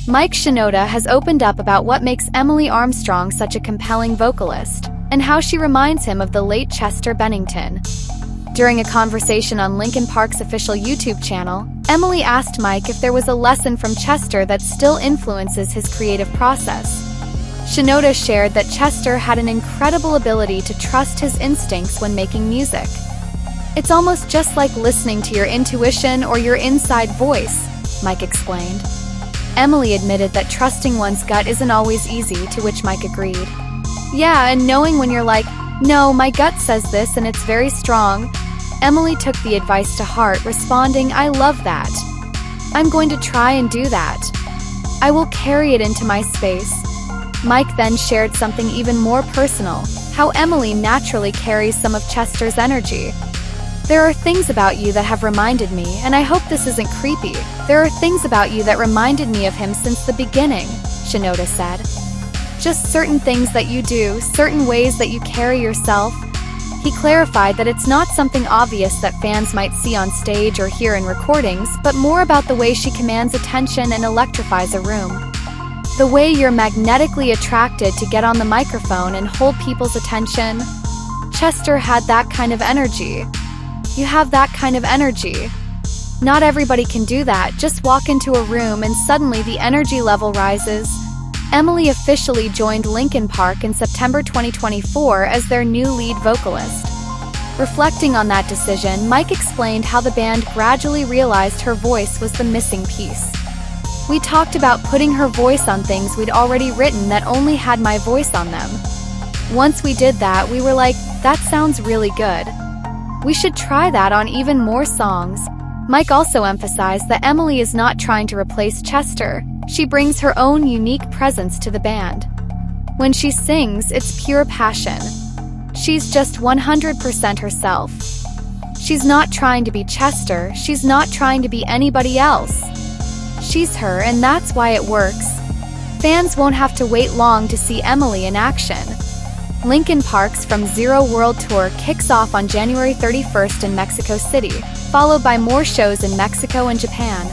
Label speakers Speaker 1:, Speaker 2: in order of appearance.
Speaker 1: Mike Shinoda has opened up about what makes Emily Armstrong such a compelling vocalist, and how she reminds him of the late Chester Bennington. During a conversation on Linkin Park's official YouTube channel, Emily asked Mike if there was a lesson from Chester that still influences his creative process. Shinoda shared that Chester had an incredible ability to trust his instincts when making music. "It's almost just like listening to your intuition or your inside voice," Mike explained. Emily admitted that trusting one's gut isn't always easy, to which Mike agreed. "Yeah, and knowing when you're like, no, my gut says this and it's very strong." Emily took the advice to heart, responding, "I love that. I'm going to try and do that. I will carry it into my space." Mike then shared something even more personal, how Emily naturally carries some of Chester's energy. "There are things about you that have reminded me, and I hope this isn't creepy. There are things about you that reminded me of him since the beginning," Shinoda said. "Just certain things that you do, certain ways that you carry yourself." He clarified that it's not something obvious that fans might see on stage or hear in recordings, but more about the way she commands attention and electrifies a room. "The way you're magnetically attracted to get on the microphone and hold people's attention. Chester had that kind of energy. You have that kind of energy. Not everybody can do that, just walk into a room and suddenly the energy level rises." Emily officially joined Linkin Park in September 2024 as their new lead vocalist. Reflecting on that decision, Mike explained how the band gradually realized her voice was the missing piece. "We talked about putting her voice on things we'd already written that only had my voice on them. Once we did that, we were like, that sounds really good. We should try that on even more songs." Mike also emphasized that Emily is not trying to replace Chester. She brings her own unique presence to the band. When she sings, it's pure passion. She's just 100% herself. She's not trying to be Chester, she's not trying to be anybody else. She's her, and that's why it works. Fans won't have to wait long to see Emily in action. Linkin Park's From Zero World Tour kicks off on January 31st in Mexico City, followed by more shows in Mexico and Japan.